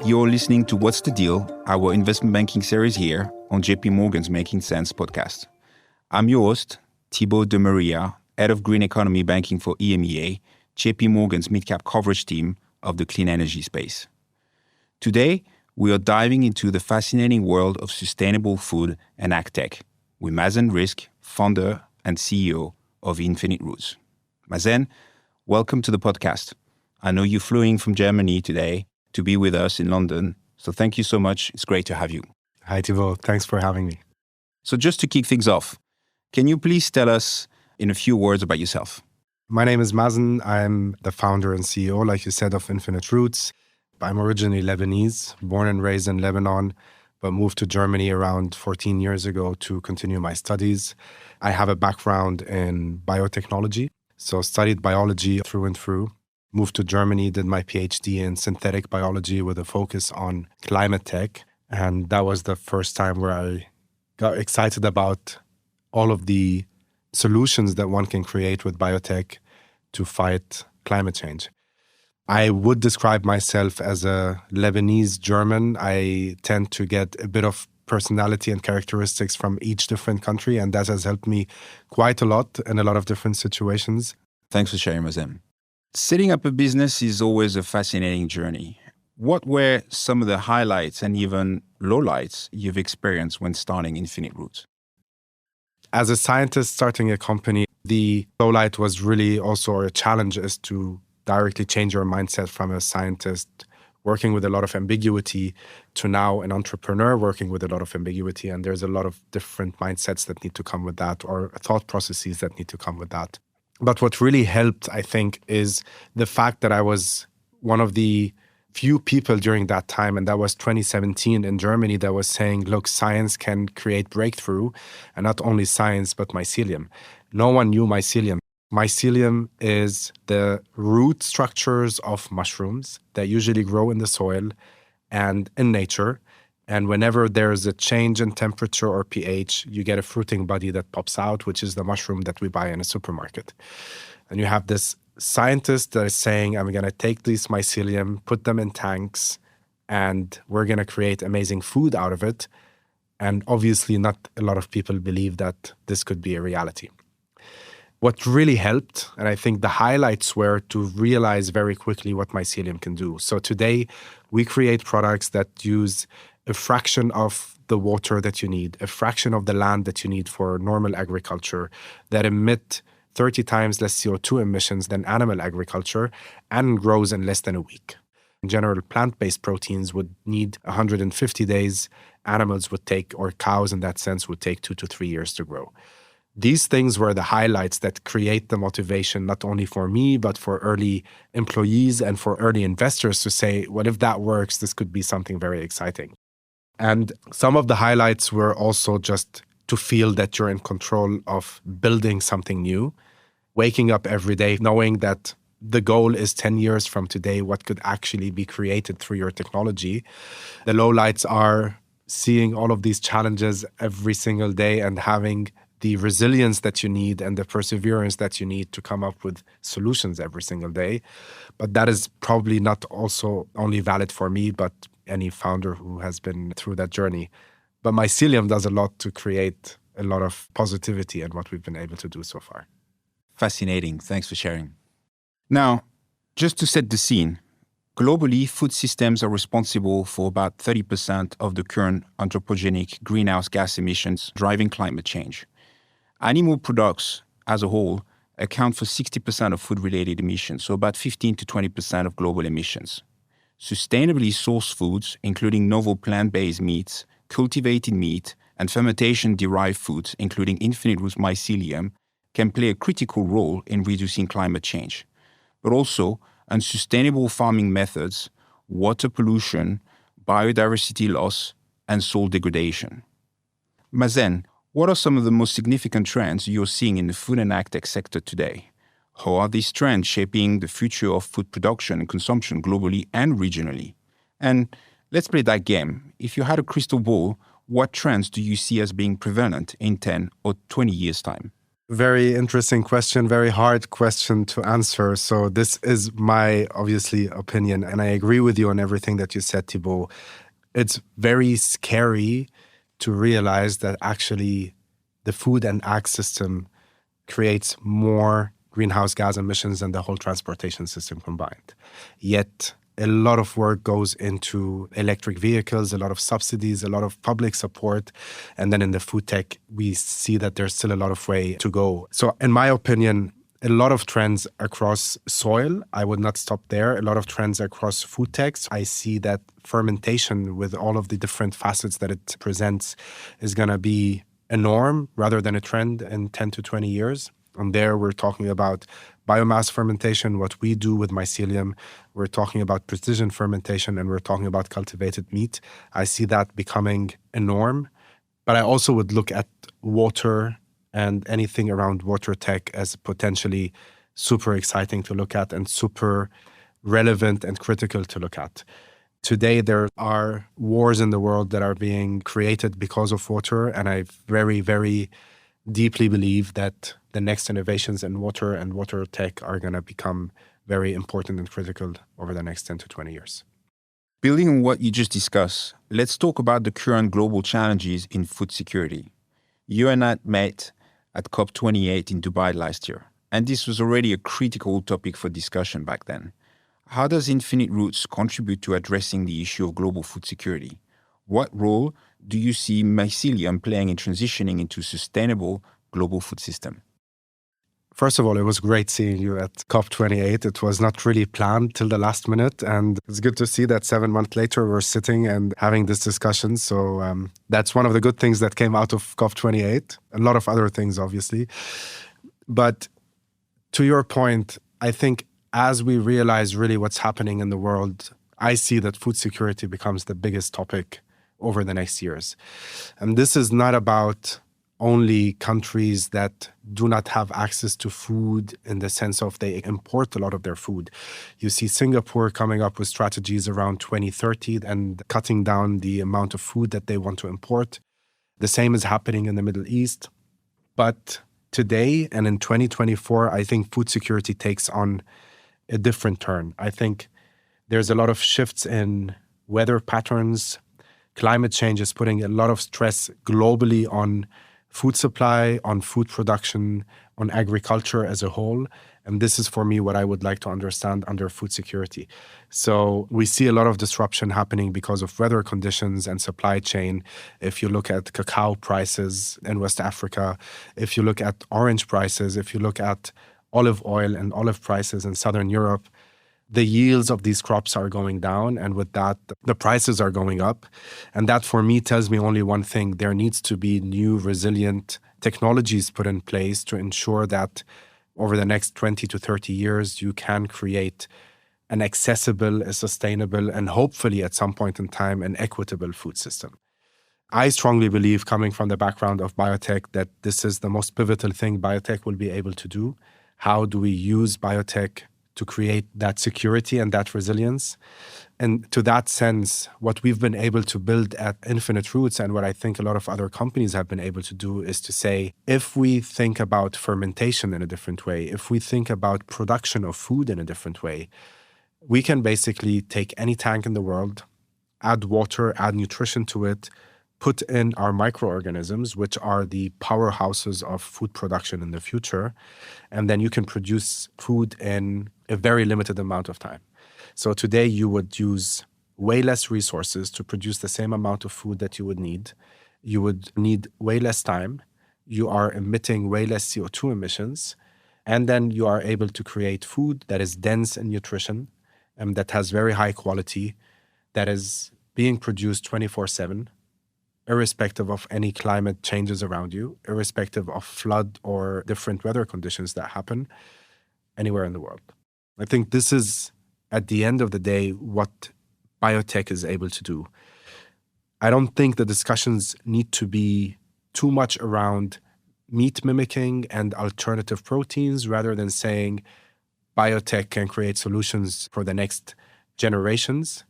You're listening to What's the Deal, our investment banking series here on JP Morgan's Making Sense podcast. I'm your host, Thibaud De Maria, Head of Green Economy Banking for EMEA, JP Morgan's mid-cap coverage team of the clean energy space. Today, we are diving into the fascinating world of sustainable food and agtech with Mazen Rizk, founder and CEO of Infinite Roots. Mazen, welcome to the podcast. I know you flew in from Germany today to be with us in London, so thank you so much. It's great to have you. Hi, Thibaud. Thanks for having me. So just to kick things off, can you please tell us in a few words about yourself? My name is Mazen. I'm the founder and CEO, like you said, of Infinite Roots. I'm originally Lebanese, born and raised in Lebanon, but moved to Germany around 14 years ago to continue my studies. I have a background in biotechnology, so studied biology through and through. Moved to Germany, did my PhD in synthetic biology with a focus on climate tech. And that was the first time where I got excited about all of the solutions that one can create with biotech to fight climate change. I would describe myself as a Lebanese German. I tend to get a bit of personality and characteristics from each different country, and that has helped me quite a lot in a lot of different situations. Thanks for sharing, Mazen. Setting up a business is always a fascinating journey. What were some of the highlights and even lowlights you've experienced when starting Infinite Roots? As a scientist starting a company, the lowlight was really also a challenge is to directly change your mindset from a scientist working with a lot of ambiguity to now an entrepreneur working with a lot of ambiguity. And there's a lot of different mindsets that need to come with that or thought processes that need to come with that. But what really helped, I think, is the fact that I was one of the few people during that time, and that was 2017 in Germany, that was saying, look, science can create breakthrough, and not only science, but mycelium. No one knew mycelium. Mycelium is the root structures of mushrooms that usually grow in the soil and in nature. And whenever there's a change in temperature or pH, you get a fruiting body that pops out, which is the mushroom that we buy in a supermarket. And you have this scientist that is saying, I'm going to take these mycelium, put them in tanks, and we're going to create amazing food out of it. And obviously not a lot of people believe that this could be a reality. What really helped, and I think the highlights were to realize very quickly what mycelium can do. So today, we create products that use a fraction of the water that you need, a fraction of the land that you need for normal agriculture, that emit 30 times less CO2 emissions than animal agriculture, and grows in less than a week. In general, plant-based proteins would need 150 days. Animals would take, or cows in that sense, would take 2 to 3 years to grow. These things were the highlights that create the motivation, not only for me, but for early employees and for early investors to say, well, if that works, this could be something very exciting. And some of the highlights were also just to feel that you're in control of building something new, waking up every day, knowing that the goal is 10 years from today, what could actually be created through your technology. The lowlights are seeing all of these challenges every single day and having the resilience that you need and the perseverance that you need to come up with solutions every single day. But that is probably not also only valid for me, but any founder who has been through that journey. But mycelium does a lot to create a lot of positivity in what we've been able to do so far. Fascinating. Thanks for sharing. Now, just to set the scene, globally, food systems are responsible for about 30% of the current anthropogenic greenhouse gas emissions driving climate change. Animal products as a whole account for 60% of food-related emissions, so about 15 to 20% of global emissions. Sustainably sourced foods, including novel plant-based meats, cultivated meat, and fermentation-derived foods, including Infinite Roots mycelium, can play a critical role in reducing climate change. But also, unsustainable farming methods, water pollution, biodiversity loss, and soil degradation. Mazen, what are some of the most significant trends you're seeing in the food and agtech sector today? How are these trends shaping the future of food production and consumption globally and regionally? And let's play that game. If you had a crystal ball, what trends do you see as being prevalent in 10 or 20 years' time? Very interesting question, very hard question to answer. So this is my, obviously, opinion, and I agree with you on everything that you said, Thibaud. It's very scary to realize that actually the food and ag system creates more greenhouse gas emissions than the whole transportation system combined. Yet a lot of work goes into electric vehicles, a lot of subsidies, a lot of public support. And then in the food tech, we see that there's still a lot of way to go. So in my opinion, a lot of trends across soil. I would not stop there. A lot of trends across food techs. I see that fermentation, with all of the different facets that it presents, is going to be a norm rather than a trend in 10 to 20 years. And there we're talking about biomass fermentation, what we do with mycelium. We're talking about precision fermentation, and we're talking about cultivated meat. I see that becoming a norm. But I also would look at water and anything around water tech as potentially super exciting to look at and super relevant and critical to look at. Today, there are wars in the world that are being created because of water, and I very, very deeply believe that the next innovations in water and water tech are going to become very important and critical over the next 10 to 20 years. Building on what you just discussed, let's talk about the current global challenges in food security. You and I met at COP28 in Dubai last year, and this was already a critical topic for discussion back then. How does Infinite Roots contribute to addressing the issue of global food security? What role do you see mycelium playing in transitioning into a sustainable global food system? First of all, it was great seeing you at COP28. It was not really planned till the last minute. And it's good to see that 7 months later, we're sitting and having this discussion. So that's one of the good things that came out of COP28. A lot of other things, obviously. But to your point, I think as we realize really what's happening in the world, I see that food security becomes the biggest topic over the next years. And this is not about only countries that do not have access to food in the sense of they import a lot of their food. You see Singapore coming up with strategies around 2030 and cutting down the amount of food that they want to import. The same is happening in the Middle East. But today and in 2024, I think food security takes on a different turn. I think there's a lot of shifts in weather patterns. Climate change is putting a lot of stress globally on food supply, on food production, on agriculture as a whole. And this is, for me, what I would like to understand under food security. So we see a lot of disruption happening because of weather conditions and supply chain. If you look at cacao prices in West Africa, if you look at orange prices, if you look at olive oil and olive prices in Southern Europe, the yields of these crops are going down, and with that, the prices are going up. And that, for me, tells me only one thing. There needs to be new, resilient technologies put in place to ensure that over the next 20 to 30 years, you can create an accessible, a sustainable, and hopefully at some point in time, an equitable food system. I strongly believe, coming from the background of biotech, that this is the most pivotal thing biotech will be able to do. How do we use biotech to create that security and that resilience? And to that sense, what we've been able to build at Infinite Roots, and what I think a lot of other companies have been able to do, is to say, if we think about fermentation in a different way, if we think about production of food in a different way, we can basically take any tank in the world, add water, add nutrition to it, put in our microorganisms, which are the powerhouses of food production in the future, and then you can produce food in a very limited amount of time. So today you would use way less resources to produce the same amount of food that you would need. You would need way less time. You are emitting way less CO2 emissions. And then you are able to create food that is dense in nutrition and that has very high quality, that is being produced 24/7, irrespective of any climate changes around you, irrespective of flood or different weather conditions that happen anywhere in the world. I think this is, at the end of the day, what biotech is able to do. I don't think the discussions need to be too much around meat mimicking and alternative proteins, rather than saying biotech can create solutions for the next generations.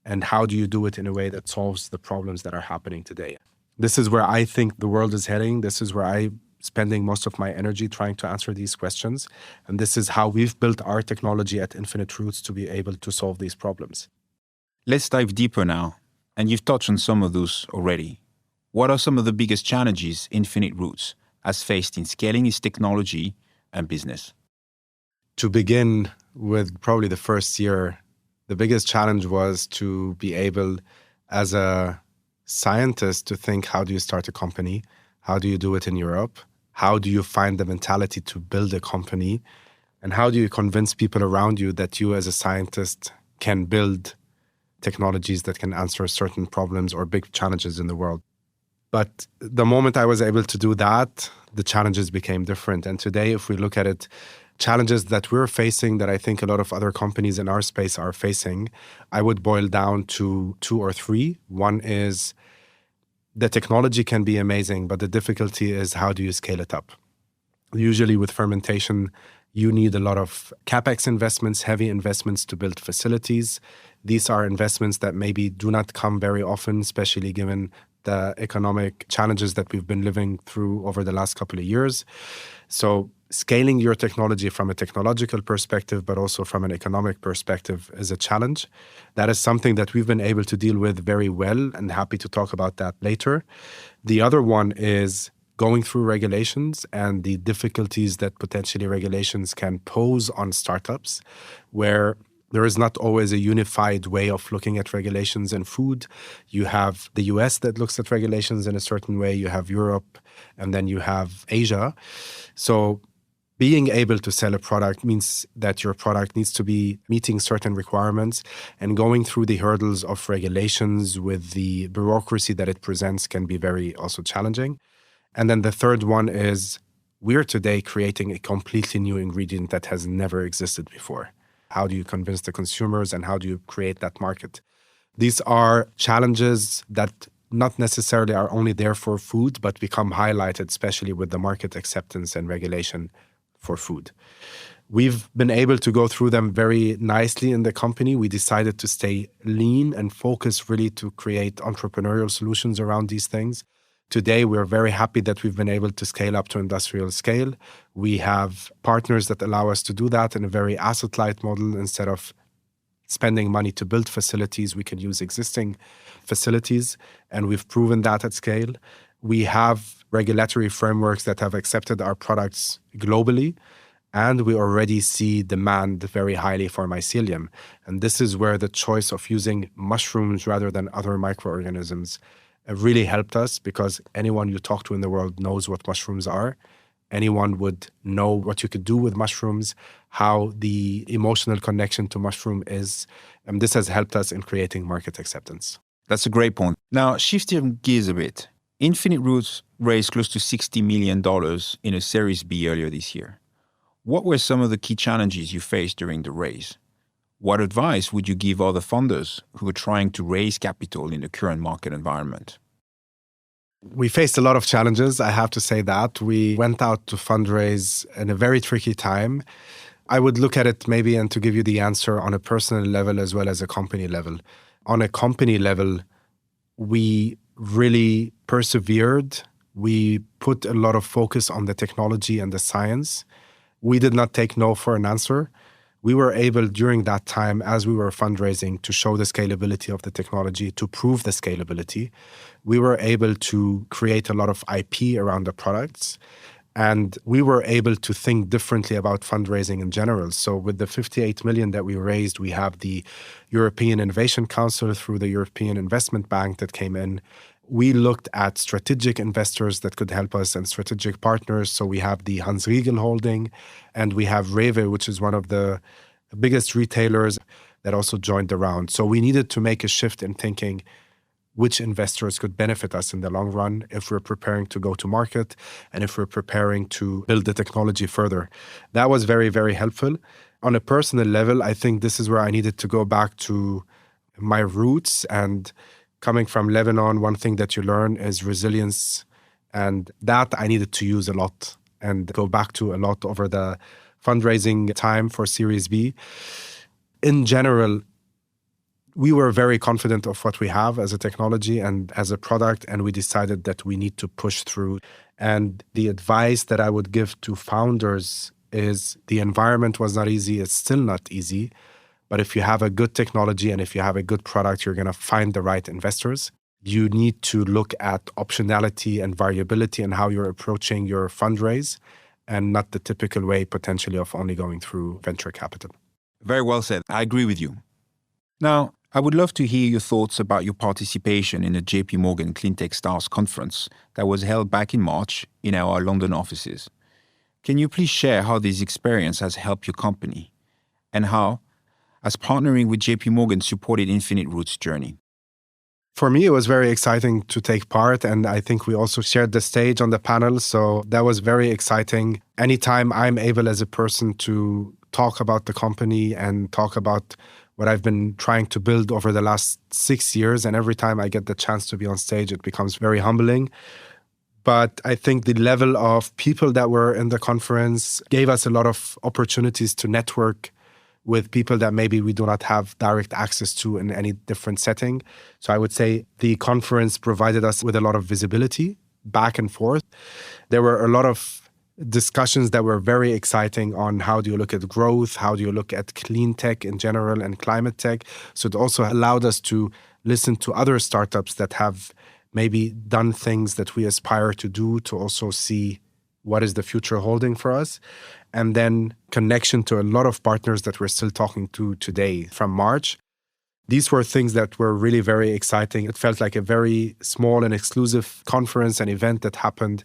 And how do you do it in a way that solves the problems that are happening today? This is where I think the world is heading. This is where I spending most of my energy trying to answer these questions. And this is how we've built our technology at Infinite Roots to be able to solve these problems. Let's dive deeper now. And you've touched on some of those already. What are some of the biggest challenges Infinite Roots has faced in scaling its technology and business? To begin with, probably the first year, the biggest challenge was to be able, as a scientist, to think, how do you start a company? How do you do it in Europe? How do you find the mentality to build a company? And how do you convince people around you that you as a scientist can build technologies that can answer certain problems or big challenges in the world? But the moment I was able to do that, the challenges became different. And today, if we look at it, challenges that we're facing that I think a lot of other companies in our space are facing, I would boil down to 2 or 3. One is the technology can be amazing, but the difficulty is how do you scale it up? Usually with fermentation, you need a lot of CapEx investments, heavy investments to build facilities. These are investments that maybe do not come very often, especially given the economic challenges that we've been living through over the last couple of years. So scaling your technology from a technological perspective, but also from an economic perspective, is a challenge. That is something that we've been able to deal with very well, and happy to talk about that later. The other one is going through regulations and the difficulties that potentially regulations can pose on startups, where there is not always a unified way of looking at regulations in food. You have the US that looks at regulations in a certain way, you have Europe, and then you have Asia. So being able to sell a product means that your product needs to be meeting certain requirements, and going through the hurdles of regulations with the bureaucracy that it presents can be very also challenging. And then the third one is we're today creating a completely new ingredient that has never existed before. How do you convince the consumers, and how do you create that market? These are challenges that not necessarily are only there for food, but become highlighted, especially with the market acceptance and regulation for food. We've been able to go through them very nicely in the company. We decided to stay lean and focus really to create entrepreneurial solutions around these things. Today, we're very happy that we've been able to scale up to industrial scale. We have partners that allow us to do that in a very asset-light model. Instead of spending money to build facilities, we can use existing facilities, and we've proven that at scale. We have regulatory frameworks that have accepted our products globally, and we already see demand very highly for mycelium. And this is where the choice of using mushrooms rather than other microorganisms really helped us, because anyone you talk to in the world knows what mushrooms are. Anyone would know what you could do with mushrooms, how the emotional connection to mushroom is. And this has helped us in creating market acceptance. That's a great point. Now, shifting gears a bit, Infinite Roots raised close to $60 million in a Series B earlier this year. What were some of the key challenges you faced during the raise? What advice would you give other funders who are trying to raise capital in the current market environment? We faced a lot of challenges, I have to say that. We went out to fundraise in a very tricky time. I would look at it maybe, and to give you the answer, on a personal level as well as a company level. On a company level, we really persevered. We put a lot of focus on the technology and the science. We did not take no for an answer. We were able during that time, as we were fundraising, to show the scalability of the technology, to prove the scalability. We were able to create a lot of IP around the products, and we were able to think differently about fundraising in general. So with the 58 million that we raised, we have the European Innovation Council through the European Investment Bank that came in. We looked at strategic investors that could help us and strategic partners. So we have the Hans Riegel Holding, and we have Rewe, which is one of the biggest retailers that also joined the round. So we needed to make a shift in thinking which investors could benefit us in the long run if we're preparing to go to market and if we're preparing to build the technology further. That was very, very helpful. On a personal level, I think this is where I needed to go back to my roots. And coming from Lebanon, one thing that you learn is resilience. And that I needed to use a lot and go back to a lot over the fundraising time for Series B. In general, We were very confident of what we have as a technology and as a product, and we decided that we need to push through. And the advice that I would give to founders is the environment was not easy. It's still not easy. But if you have a good technology and if you have a good product, you're going to find the right investors. You need to look at optionality and variability and how you're approaching your fundraise, and not the typical way potentially of only going through venture capital. Very well said. I agree with you. Now, I would love to hear your thoughts about your participation in the JP Morgan Cleantech Stars conference that was held back in March in our London offices. Can you please share how this experience has helped your company and how, as partnering with JP Morgan, supported Infinite Roots' journey? For me, it was very exciting to take part, and I think we also shared the stage on the panel, so that was very exciting. Anytime I'm able as a person to talk about the company and talk about what I've been trying to build over the last 6 years, and every time I get the chance to be on stage, it becomes very humbling. But I think the level of people that were in the conference gave us a lot of opportunities to network with people that maybe we do not have direct access to in any different setting. So I would say the conference provided us with a lot of visibility back and forth. There were a lot of discussions that were very exciting on how do you look at growth, how do you look at clean tech in general and climate tech. So it also allowed us to listen to other startups that have maybe done things that we aspire to do, to also see what is the future holding for us. And then connection to a lot of partners that we're still talking to today from March. These were things that were really very exciting. It felt like a very small and exclusive conference and event that happened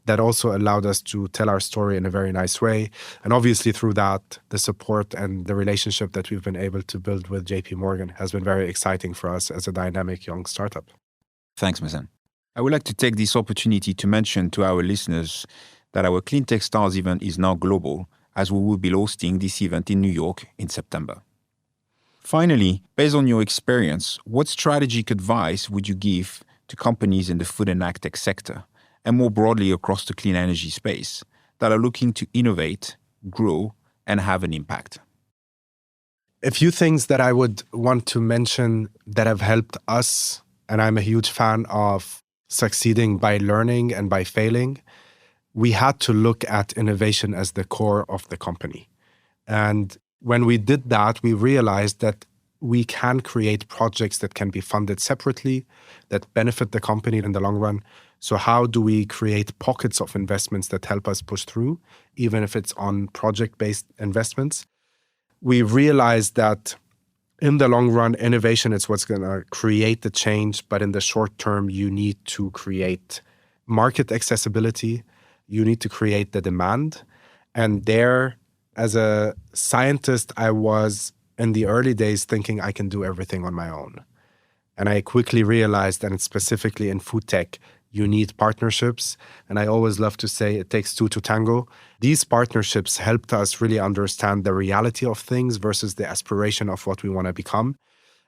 that also allowed us to tell our story in a very nice way. And obviously through that, the support and the relationship that we've been able to build with JP Morgan has been very exciting for us as a dynamic young startup. Thanks, Mazen. I would like to take this opportunity to mention to our listeners that our Cleantech Stars event is now global, as we will be hosting this event in New York in September. Finally, based on your experience, what strategic advice would you give to companies in the food and agtech sector, and more broadly across the clean energy space, that are looking to innovate, grow, and have an impact? A few things that I would want to mention that have helped us, and I'm a huge fan of succeeding by learning and by failing. We had to look at innovation as the core of the company. And when we did that, we realized that we can create projects that can be funded separately, that benefit the company in the long run. So how do we create pockets of investments that help us push through, even if it's on project-based investments? We realized that in the long run, innovation is what's going to create the change. But in the short term, you need to create market accessibility. You need to create the demand. And there, as a scientist, I was in the early days thinking I can do everything on my own. And I quickly realized that specifically in food tech, you need partnerships. And I always love to say it takes two to tango. These partnerships helped us really understand the reality of things versus the aspiration of what we want to become.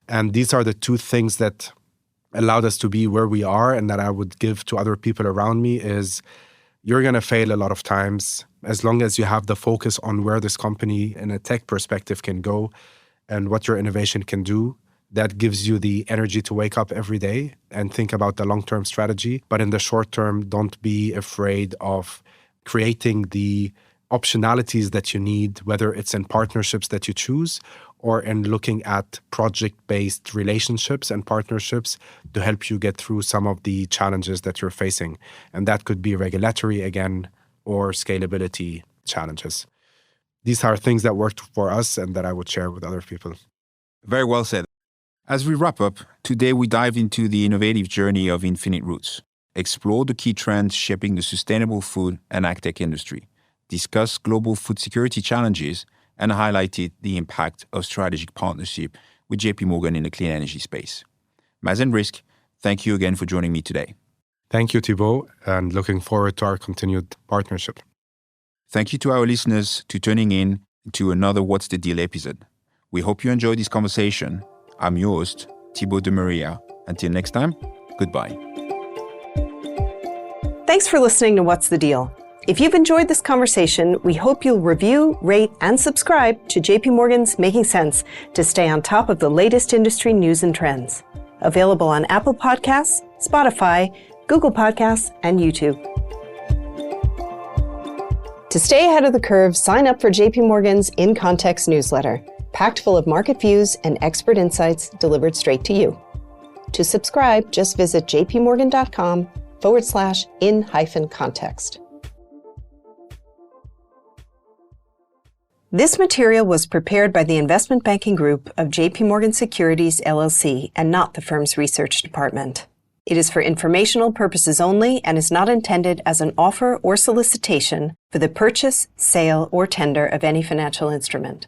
And these are the two things that allowed us to be where we are, and that I would give to other people around me is you're going to fail a lot of times. As long as you have the focus on where this company in a tech perspective can go and what your innovation can do, that gives you the energy to wake up every day and think about the long-term strategy. But in the short term, don't be afraid of creating the optionalities that you need, whether it's in partnerships that you choose or in looking at project-based relationships and partnerships to help you get through some of the challenges that you're facing. And that could be regulatory again or scalability challenges. These are things that worked for us and that I would share with other people. Very well said. As we wrap up, today we dive into the innovative journey of Infinite Roots, explore the key trends shaping the sustainable food and agtech industry, discuss global food security challenges, and highlighted the impact of strategic partnership with JP Morgan in the clean energy space. Mazen Rizk, thank you again for joining me today. Thank you, Thibaud, and looking forward to our continued partnership. Thank you to our listeners for tuning in to another What's the Deal episode. We hope you enjoyed this conversation. I'm your host, Thibaud De Maria. Until next time, goodbye. Thanks for listening to What's the Deal? If you've enjoyed this conversation, we hope you'll review, rate, and subscribe to JP Morgan's Making Sense to stay on top of the latest industry news and trends. Available on Apple Podcasts, Spotify, Google Podcasts, and YouTube. To stay ahead of the curve, sign up for JP Morgan's In Context newsletter, packed full of market views and expert insights delivered straight to you. To subscribe, just visit jpmorgan.com/in-context. This material was prepared by the investment banking group of JP Morgan Securities LLC and not the firm's research department. It is for informational purposes only and is not intended as an offer or solicitation for the purchase, sale, or tender of any financial instrument.